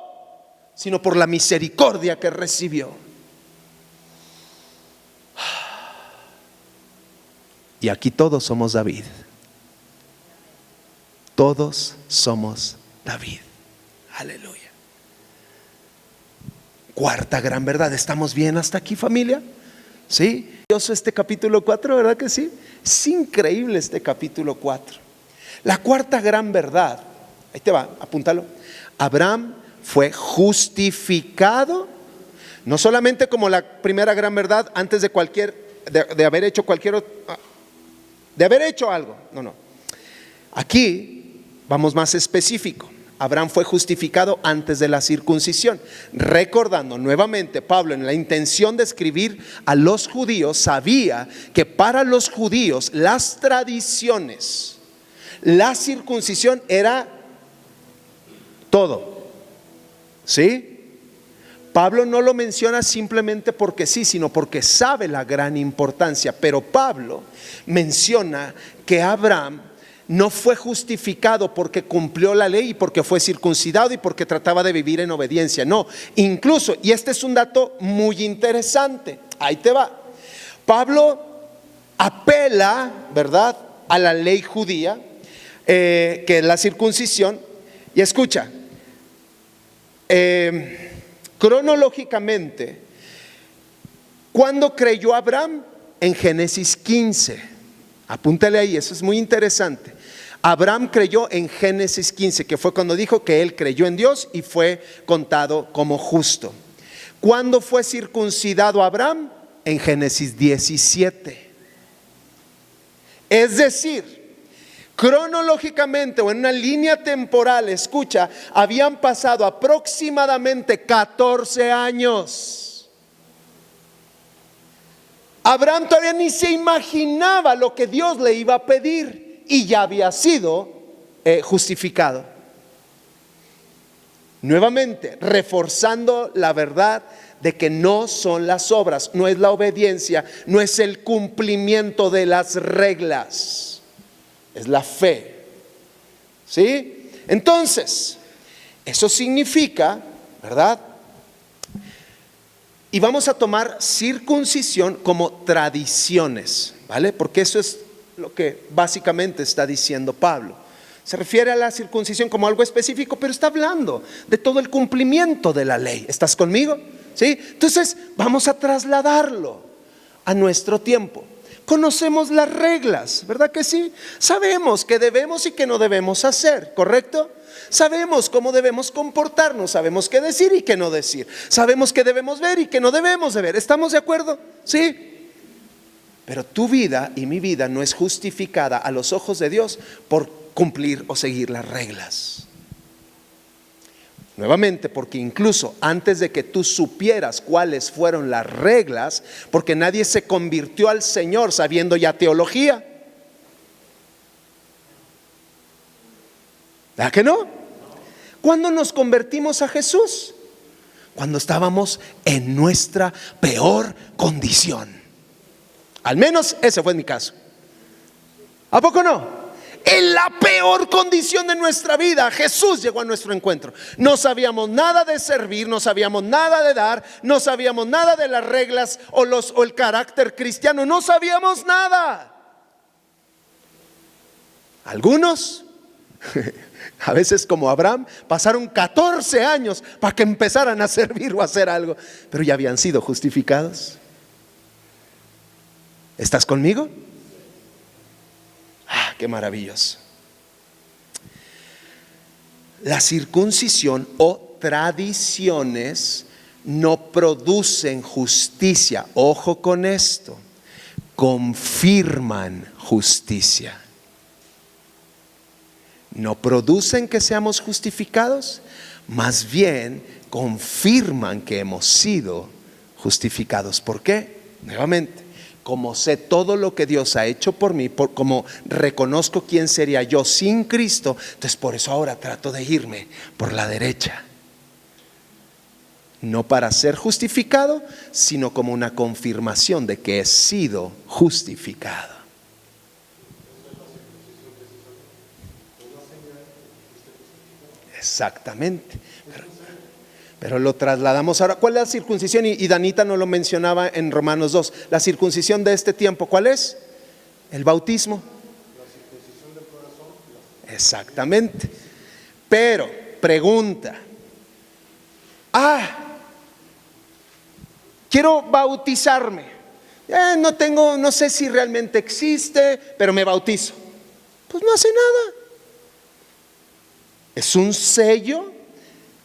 sino por la misericordia que recibió. Y aquí todos somos David. Todos somos David. Aleluya. Cuarta gran verdad. ¿Estamos bien hasta aquí, familia? ¿Sí? Este capítulo 4, ¿verdad que sí? Es increíble este capítulo 4. La cuarta gran verdad, ahí te va, apúntalo. Abraham fue justificado, no solamente como la primera gran verdad antes de de haber hecho de haber hecho algo. No. Aquí vamos más específico. Abraham fue justificado antes de la circuncisión. Recordando nuevamente, Pablo, en la intención de escribir a los judíos, sabía que para los judíos las tradiciones, la circuncisión era todo. ¿Sí? Pablo no lo menciona simplemente porque sí, sino porque sabe la gran importancia. Pero Pablo menciona que Abraham no fue justificado porque cumplió la ley y porque fue circuncidado y porque trataba de vivir en obediencia. No, incluso, y este es un dato muy interesante, ahí te va. Pablo apela, ¿verdad?, a la ley judía, que es la circuncisión. Y escucha, cronológicamente, ¿cuándo creyó Abraham? En Génesis 15. Apúntale ahí, eso es muy interesante. Abraham creyó en Génesis 15, que fue cuando dijo que él creyó en Dios y fue contado como justo. ¿Cuándo fue circuncidado Abraham? En Génesis 17. Es decir, cronológicamente o en una línea temporal, escucha, habían pasado aproximadamente 14 años. Abraham todavía ni se imaginaba lo que Dios le iba a pedir y ya había sido justificado. Nuevamente, reforzando la verdad de que no son las obras, no es la obediencia, no es el cumplimiento de las reglas, es la fe. ¿Sí? Entonces, eso significa, ¿verdad? Y vamos a tomar circuncisión como tradiciones, ¿vale? Porque eso es lo que básicamente está diciendo Pablo. Se refiere a la circuncisión como algo específico, pero está hablando de todo el cumplimiento de la ley. ¿Estás conmigo? ¿Sí? Entonces vamos a trasladarlo a nuestro tiempo. Conocemos las reglas, ¿verdad que sí? Sabemos qué debemos y qué no debemos hacer, ¿correcto? Sabemos cómo debemos comportarnos, sabemos qué decir y qué no decir, sabemos qué debemos ver y qué no debemos de ver. ¿Estamos de acuerdo? ¿Sí? Pero tu vida y mi vida no es justificada a los ojos de Dios por cumplir o seguir las reglas. Nuevamente, porque incluso antes de que tú supieras cuáles fueron las reglas, porque nadie se convirtió al Señor sabiendo ya teología. ¿Verdad que no? ¿Cuándo nos convertimos a Jesús? Cuando estábamos en nuestra peor condición. Al menos ese fue mi caso. ¿A poco no? En la peor condición de nuestra vida, Jesús llegó a nuestro encuentro. No sabíamos nada de servir, no sabíamos nada de dar, no sabíamos nada de las reglas o el carácter cristiano, no sabíamos nada. Algunos, a veces como Abraham, pasaron 14 años para que empezaran a servir o a hacer algo, pero ya habían sido justificados. ¿Estás conmigo? Ah, qué maravilloso. La circuncisión o tradiciones no producen justicia. Ojo con esto. Confirman justicia. No producen que seamos justificados, más bien confirman que hemos sido justificados. ¿Por qué? Nuevamente, como sé todo lo que Dios ha hecho por mí, como reconozco quién sería yo sin Cristo, entonces por eso ahora trato de irme por la derecha. No para ser justificado, sino como una confirmación de que he sido justificado. Exactamente. Pero lo trasladamos ahora. ¿Cuál es la circuncisión? Y Danita nos lo mencionaba en Romanos 2. La circuncisión de este tiempo, ¿cuál es? El bautismo. La circuncisión del corazón. Exactamente. Pero, pregunta. Quiero bautizarme. No sé si realmente existe, pero me bautizo. Pues no hace nada. Es un sello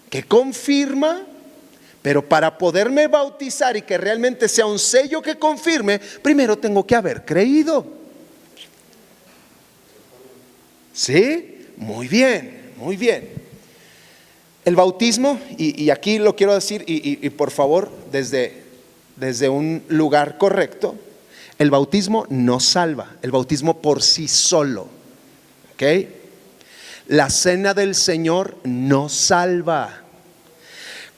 que confirma, pero para poderme bautizar y que realmente sea un sello que confirme, primero tengo que haber creído. ¿Sí? Muy bien, muy bien. El bautismo, y aquí lo quiero decir, y por favor, desde un lugar correcto, el bautismo no salva, el bautismo por sí solo. ¿Ok? La cena del Señor no salva.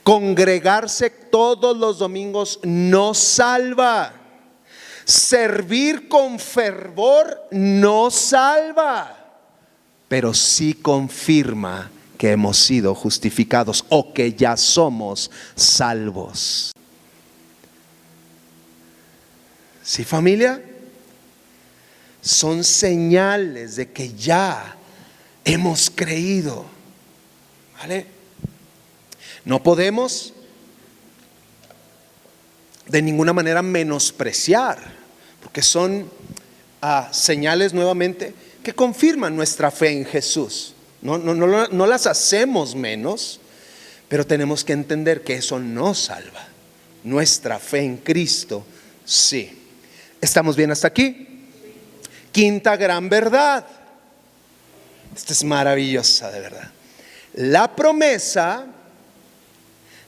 Congregarse todos los domingos no salva. Servir con fervor no salva. Pero sí confirma que hemos sido justificados o que ya somos salvos. ¿Sí, familia? Son señales de que ya hemos creído. ¿Vale? No podemos de ninguna manera menospreciar, porque son señales nuevamente que confirman nuestra fe en Jesús. No las hacemos menos, pero tenemos que entender que eso no salva. Nuestra fe en Cristo, sí. ¿Estamos bien hasta aquí? Quinta gran verdad. Esta es maravillosa, de verdad. La promesa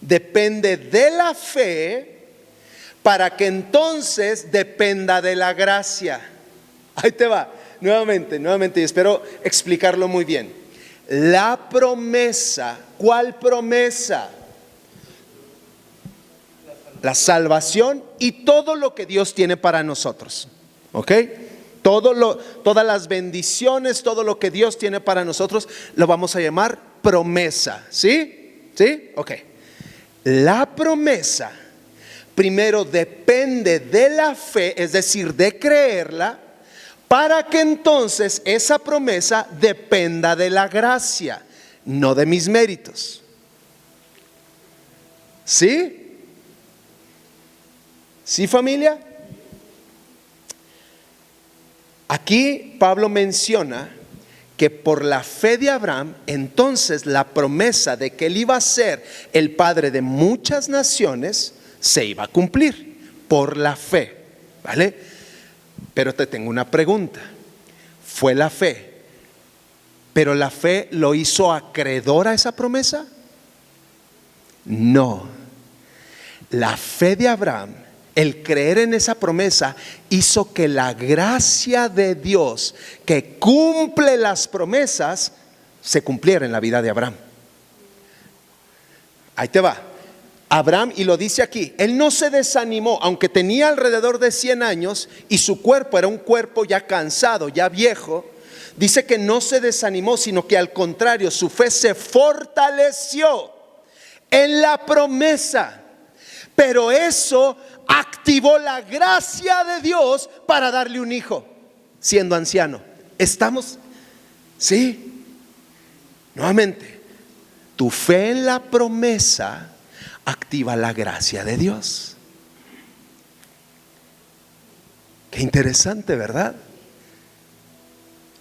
depende de la fe para que entonces dependa de la gracia. Ahí te va, nuevamente, y espero explicarlo muy bien. La promesa, ¿cuál promesa? La salvación y todo lo que Dios tiene para nosotros. ¿Ok? Todas las bendiciones, todo lo que Dios tiene para nosotros, lo vamos a llamar promesa. ¿Sí? ¿Sí? Ok. La promesa primero depende de la fe, es decir, de creerla, para que entonces esa promesa dependa de la gracia, no de mis méritos. ¿Sí? ¿Sí, familia? Aquí Pablo menciona que por la fe de Abraham, entonces la promesa de que él iba a ser el padre de muchas naciones se iba a cumplir por la fe, ¿vale? Pero te tengo una pregunta. ¿Fue la fe, pero la fe lo hizo acreedor a esa promesa? No. La fe de Abraham, el creer en esa promesa, hizo que la gracia de Dios que cumple las promesas se cumpliera en la vida de Abraham. Ahí te va. Abraham, y lo dice aquí, él no se desanimó, aunque tenía alrededor de 100 años y su cuerpo era un cuerpo ya cansado, ya viejo. Dice que no se desanimó, sino que al contrario, su fe se fortaleció en la promesa. Pero eso activó la gracia de Dios para darle un hijo, siendo anciano. ¿Estamos? Sí. Nuevamente, tu fe en la promesa activa la gracia de Dios. Qué interesante, ¿verdad?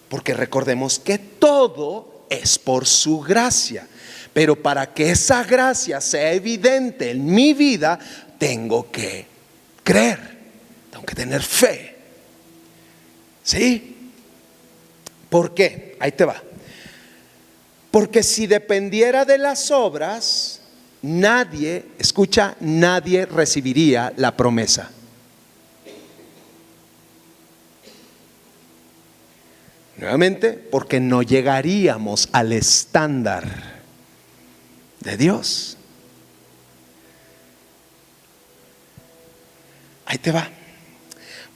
Porque recordemos que todo es por su gracia. Pero para que esa gracia sea evidente en mi vida, tengo que creer, tengo que tener fe. ¿Sí? ¿Por qué? Ahí te va. Porque si dependiera de las obras, nadie, escucha, nadie recibiría la promesa. Nuevamente, porque no llegaríamos al estándar de Dios. Ahí te va.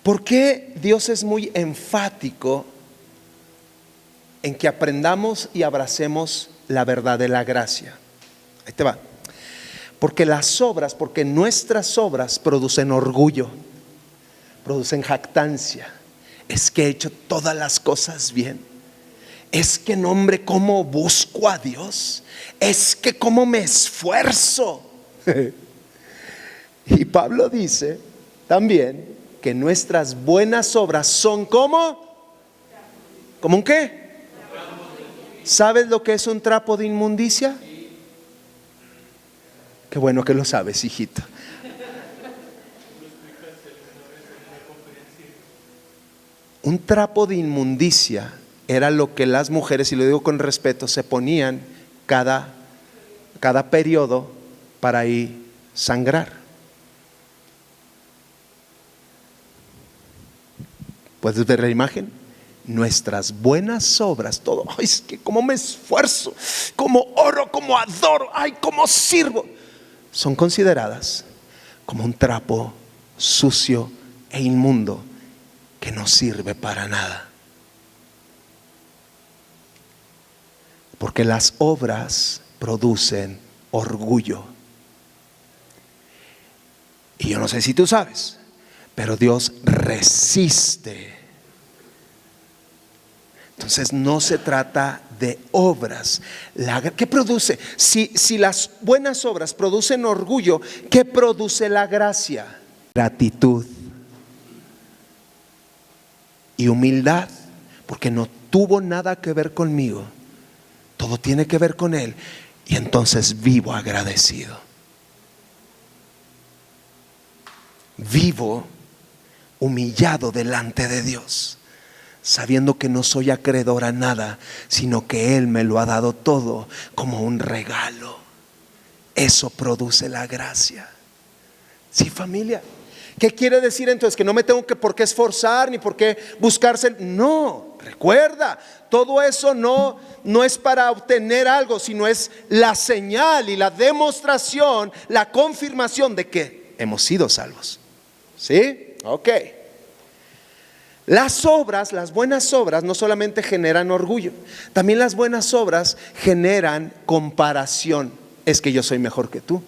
¿Por qué Dios es muy enfático en que aprendamos y abracemos la verdad de la gracia? Ahí te va. Porque porque nuestras obras producen orgullo, producen jactancia. Es que he hecho todas las cosas bien. Es que, no, hombre, cómo busco a Dios. Es que cómo me esfuerzo. Y Pablo dice también que nuestras buenas obras son como ¿cómo un qué? ¿Sabes lo que es un trapo de inmundicia? Qué bueno que lo sabes, hijito. Un trapo de inmundicia era lo que las mujeres, y lo digo con respeto, se ponían cada periodo para ir sangrar. ¿Puedes ver la imagen? Nuestras buenas obras, todo, ay, es que cómo me esfuerzo, cómo oro, cómo adoro, ay, cómo sirvo, son consideradas como un trapo sucio e inmundo que no sirve para nada. Porque las obras producen orgullo. Y yo no sé si tú sabes, pero Dios resiste. Entonces no se trata de obras. ¿Qué produce? Si las buenas obras producen orgullo, ¿qué produce la gracia? Gratitud y humildad, porque no tuvo nada que ver conmigo, todo tiene que ver con Él, y entonces vivo agradecido, vivo humillado delante de Dios, sabiendo que no soy acreedor a nada, sino que Él me lo ha dado todo como un regalo. Eso produce la gracia. ¿Sí, familia? ¿Qué quiere decir entonces? Que no me tengo por qué esforzar ni por qué buscarse. No, recuerda, todo eso no es para obtener algo, sino es la señal y la demostración, la confirmación de que hemos sido salvos. ¿Sí? Ok. Las obras, las buenas obras no solamente generan orgullo, también las buenas obras generan comparación. Es que yo soy mejor que tú,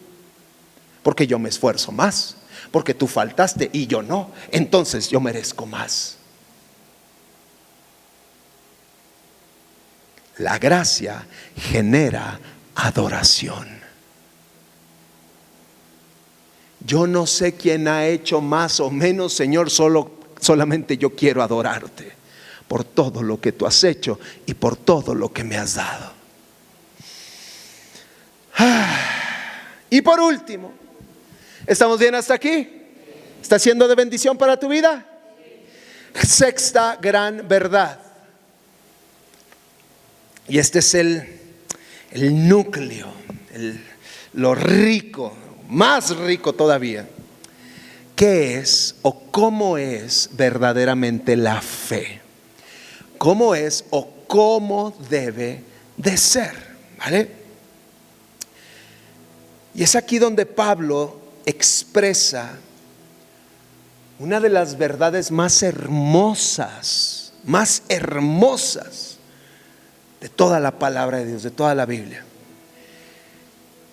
porque yo me esfuerzo más, porque tú faltaste y yo no, entonces yo merezco más. La gracia genera adoración. Yo no sé quién ha hecho más o menos, Señor, solamente yo quiero adorarte por todo lo que tú has hecho y por todo lo que me has dado. Y por último, ¿estamos bien hasta aquí? ¿Está siendo de bendición para tu vida? Sexta gran verdad. Y este es el núcleo, lo rico, más rico todavía. ¿Qué es o cómo es verdaderamente la fe? ¿Cómo es o cómo debe de ser? ¿Vale? Y es aquí donde Pablo expresa una de las verdades más hermosas de toda la palabra de Dios, de toda la Biblia.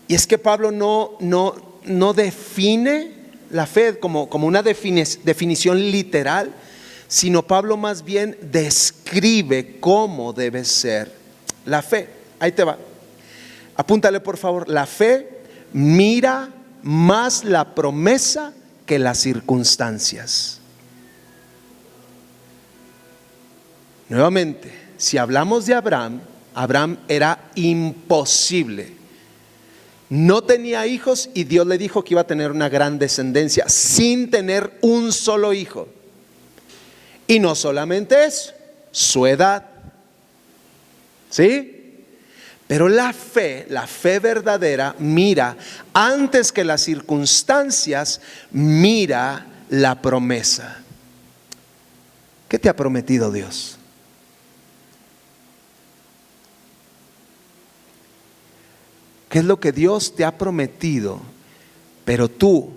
Y es que Pablo no define la fe como una definición literal, sino Pablo más bien describe cómo debe ser la fe. Ahí te va. Apúntale por favor. La fe mira más la promesa que las circunstancias. Nuevamente, si hablamos de Abraham, Abraham era imposible. No tenía hijos y Dios le dijo que iba a tener una gran descendencia sin tener un solo hijo. Y no solamente eso, su edad. ¿Sí? Pero la fe verdadera mira antes que las circunstancias, mira la promesa. ¿Qué te ha prometido Dios? ¿Qué es lo que Dios te ha prometido? Pero tú,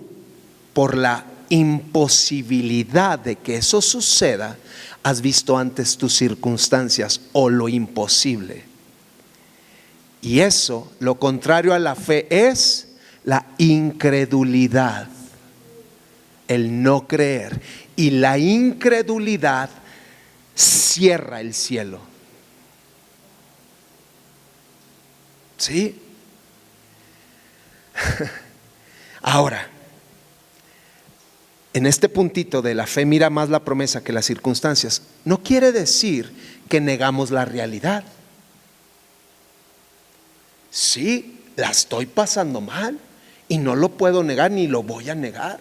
por la imposibilidad de que eso suceda, has visto antes tus circunstancias o lo imposible. Y eso, lo contrario a la fe, es la incredulidad, el no creer. Y la incredulidad cierra el cielo. ¿Sí? Ahora, en este puntito de la fe mira más la promesa que las circunstancias, no quiere decir que negamos la realidad. Sí, la estoy pasando mal y no lo puedo negar ni lo voy a negar.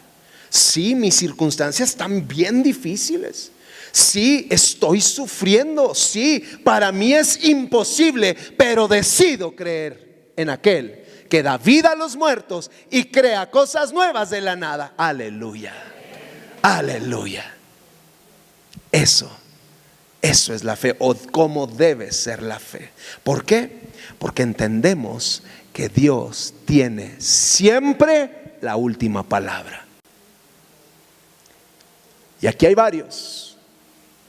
Sí, mis circunstancias están bien difíciles. Sí, estoy sufriendo. Sí, para mí es imposible, pero decido creer en aquel que da vida a los muertos y crea cosas nuevas de la nada. Aleluya, aleluya. Eso es la fe, o cómo debe ser la fe. ¿Por qué? Porque entendemos que Dios tiene siempre la última palabra. Y aquí hay varios,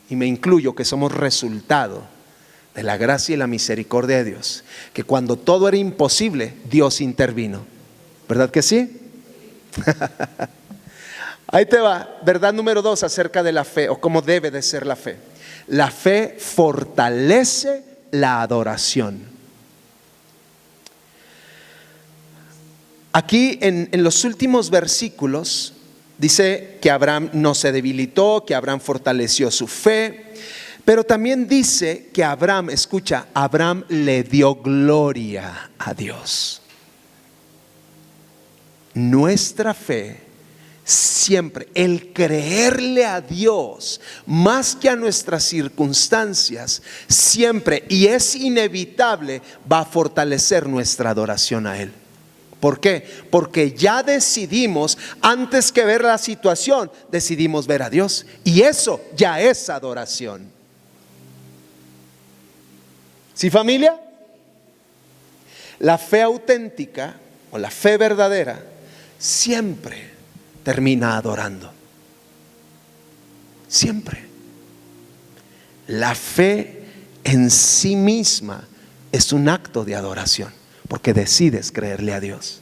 y me incluyo, que somos resultado de la gracia y la misericordia de Dios, que cuando todo era imposible, Dios intervino. ¿Verdad que sí? Ahí te va, verdad número 2 acerca de la fe, o cómo debe de ser la fe. La fe fortalece la adoración. Aquí en los últimos versículos dice que Abraham no se debilitó, que Abraham fortaleció su fe, pero también dice que Abraham, escucha, Abraham le dio gloria a Dios. Nuestra fe siempre, el creerle a Dios más que a nuestras circunstancias, siempre, y es inevitable, va a fortalecer nuestra adoración a Él. ¿Por qué? Porque ya decidimos, antes que ver la situación, decidimos ver a Dios, y eso ya es adoración. ¿Sí, familia? La fe auténtica o la fe verdadera siempre termina adorando. Siempre. La fe en sí misma es un acto de adoración, porque decides creerle a Dios.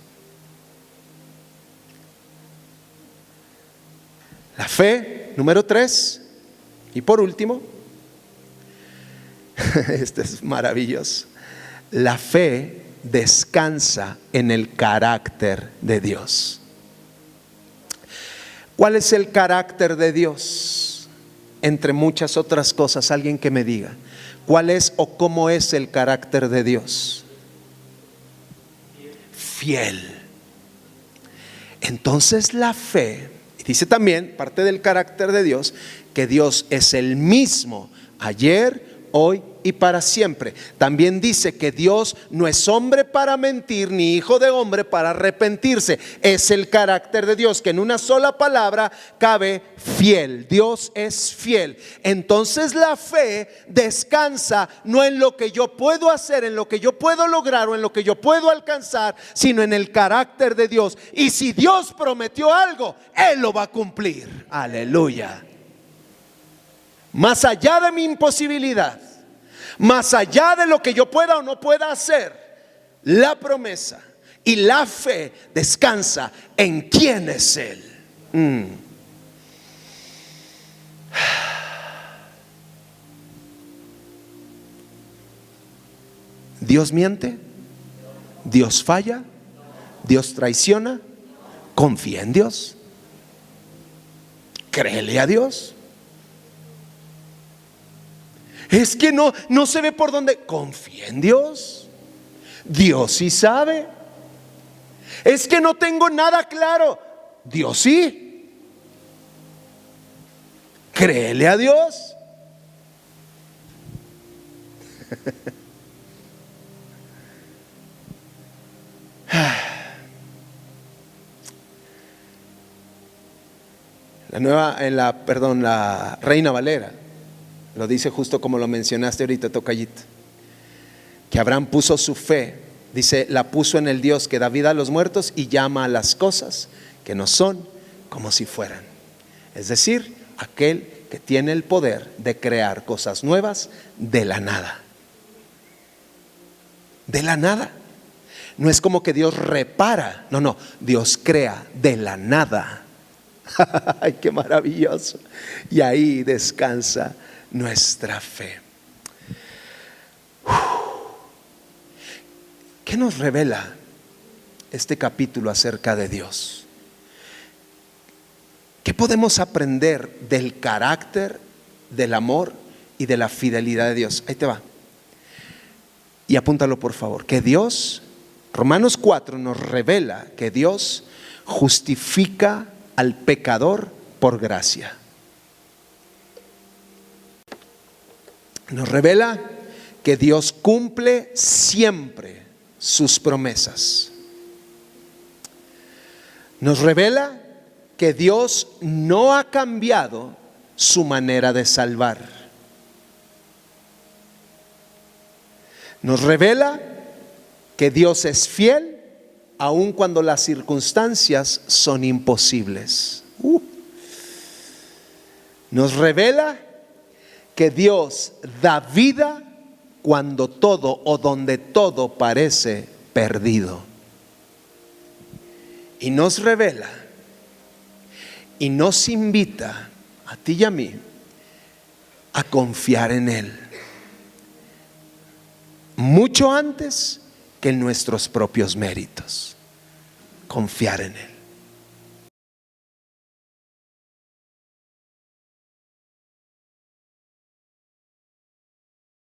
La fe, número 3, y por último, este es maravilloso. La fe descansa en el carácter de Dios. ¿Cuál es el carácter de Dios? Entre muchas otras cosas, alguien que me diga, ¿cuál es o cómo es el carácter de Dios? Fiel. Entonces la fe, y dice también, parte del carácter de Dios, que Dios es el mismo ayer, hoy y para siempre. También dice que Dios no es hombre para mentir, ni hijo de hombre para arrepentirse. Es el carácter de Dios, que en una sola palabra cabe fiel. Dios es fiel. Entonces la fe descansa no en lo que yo puedo hacer, en lo que yo puedo lograr o en lo que yo puedo alcanzar, sino en el carácter de Dios. Y si Dios prometió algo, Él lo va a cumplir. Aleluya. Más allá de mi imposibilidad, más allá de lo que yo pueda o no pueda hacer, la promesa y la fe descansa en quién es Él. ¿Dios miente? ¿Dios falla? ¿Dios traiciona? Confía en Dios. Créele a Dios. Es que no se ve por dónde. Confía en Dios. Dios sí sabe. Es que no tengo nada claro. Dios sí. Créele a Dios. La Reina Valera lo dice justo como lo mencionaste ahorita, tocallito, que Abraham puso su fe, dice, la puso en el Dios que da vida a los muertos y llama a las cosas que no son como si fueran. Es decir, aquel que tiene el poder de crear cosas nuevas de la nada. De la nada. No es como que Dios repara, no, Dios crea de la nada. Ay, qué maravilloso. Y ahí descansa nuestra fe. ¿Qué nos revela este capítulo acerca de Dios? ¿Qué podemos aprender del carácter, del amor y de la fidelidad de Dios? Ahí te va. Y apúntalo por favor. Que Dios, Romanos 4 nos revela que Dios justifica al pecador por gracia. Nos revela que Dios cumple siempre sus promesas. Nos revela que Dios no ha cambiado su manera de salvar. Nos revela que Dios es fiel aun cuando las circunstancias son imposibles. Nos revela que Dios da vida cuando todo o donde todo parece perdido. Y nos revela y nos invita a ti y a mí a confiar en Él mucho antes que en nuestros propios méritos. Confiar en Él.